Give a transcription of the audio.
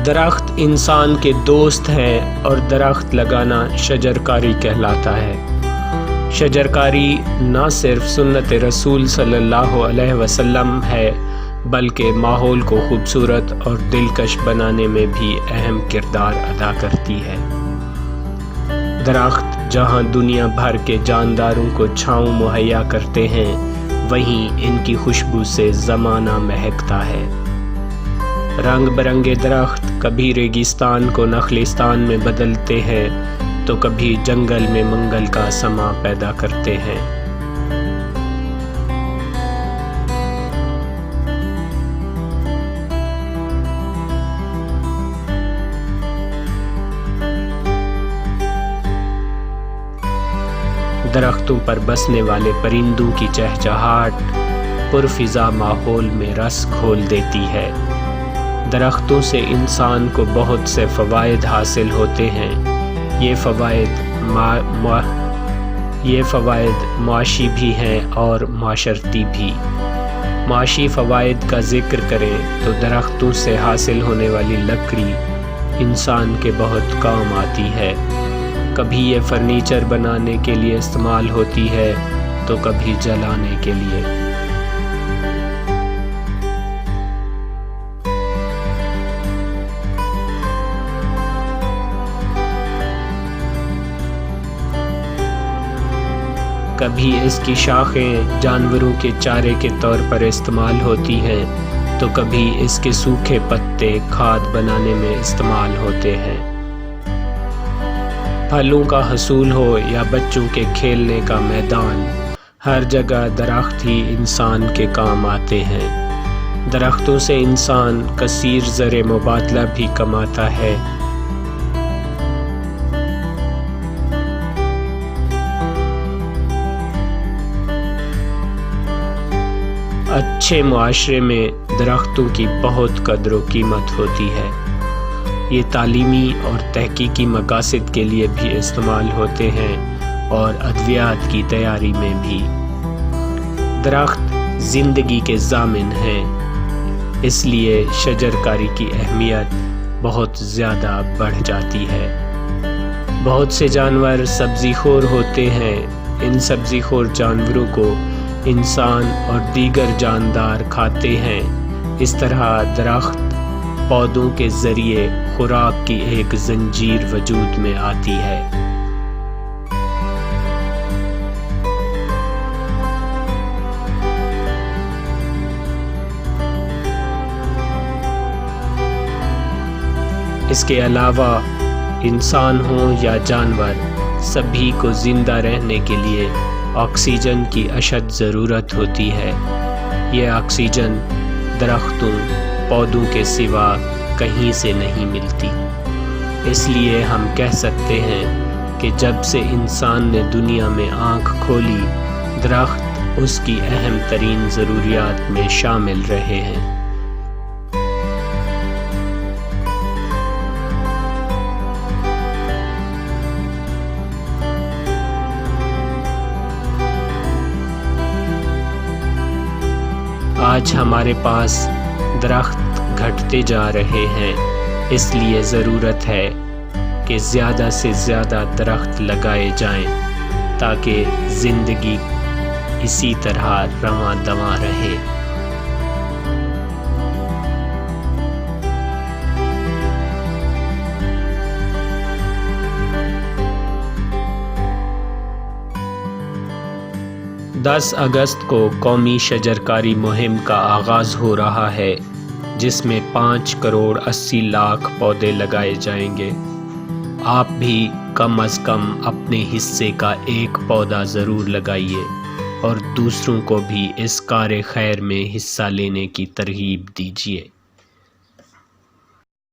درخت انسان کے دوست ہیں اور درخت لگانا شجرکاری کہلاتا ہے۔ شجرکاری نہ صرف سنت رسول صلی اللہ علیہ وسلم ہے بلکہ ماحول کو خوبصورت اور دلکش بنانے میں بھی اہم کردار ادا کرتی ہے۔ درخت جہاں دنیا بھر کے جانداروں کو چھاؤں مہیا کرتے ہیں، وہیں ان کی خوشبو سے زمانہ مہکتا ہے۔ رنگ برنگے درخت کبھی ریگستان کو نخلستان میں بدلتے ہیں تو کبھی جنگل میں منگل کا سماں پیدا کرتے ہیں۔ درختوں پر بسنے والے پرندوں کی چہچہاٹ پرفضا ماحول میں رس گھول دیتی ہے۔ درختوں سے انسان کو بہت سے فوائد حاصل ہوتے ہیں۔ یہ فوائد معاشی بھی ہیں اور معاشرتی بھی۔ معاشی فوائد کا ذکر کریں تو درختوں سے حاصل ہونے والی لکڑی انسان کے بہت کام آتی ہے۔ کبھی یہ فرنیچر بنانے کے لیے استعمال ہوتی ہے تو کبھی جلانے کے لیے۔ کبھی اس کی شاخیں جانوروں کے چارے کے طور پر استعمال ہوتی ہیں تو کبھی اس کے سوکھے پتے کھاد بنانے میں استعمال ہوتے ہیں۔ پھلوں کا حصول ہو یا بچوں کے کھیلنے کا میدان، ہر جگہ درخت ہی انسان کے کام آتے ہیں۔ درختوں سے انسان کثیر زر مبادلہ بھی کماتا ہے۔ اچھے معاشرے میں درختوں کی بہت قدر و قیمت ہوتی ہے۔ یہ تعلیمی اور تحقیقی مقاصد کے لیے بھی استعمال ہوتے ہیں اور ادویات کی تیاری میں بھی۔ درخت زندگی کے ضامن ہیں، اس لیے شجرکاری کی اہمیت بہت زیادہ بڑھ جاتی ہے۔ بہت سے جانور سبزی خور ہوتے ہیں۔ ان سبزی خور جانوروں کو انسان اور دیگر جاندار کھاتے ہیں۔ اس طرح درخت پودوں کے ذریعے خوراک کی ایک زنجیر وجود میں آتی ہے۔ اس کے علاوہ انسان ہوں یا جانور، سبھی کو زندہ رہنے کے لیے آکسیجن کی اشد ضرورت ہوتی ہے۔ یہ آکسیجن درختوں پودوں کے سوا کہیں سے نہیں ملتی۔ اس لیے ہم کہہ سکتے ہیں کہ جب سے انسان نے دنیا میں آنکھ کھولی، درخت اس کی اہم ترین ضروریات میں شامل رہے ہیں۔ آج ہمارے پاس درخت گھٹتے جا رہے ہیں، اس لیے ضرورت ہے کہ زیادہ سے زیادہ درخت لگائے جائیں تاکہ زندگی اسی طرح رواں دواں رہے۔ دس اگست کو قومی شجرکاری مہم کا آغاز ہو رہا ہے، جس میں 5 کروڑ 80 لاکھ پودے لگائے جائیں گے۔ آپ بھی کم از کم اپنے حصے کا ایک پودا ضرور لگائیے اور دوسروں کو بھی اس کار خیر میں حصہ لینے کی ترغیب دیجیے۔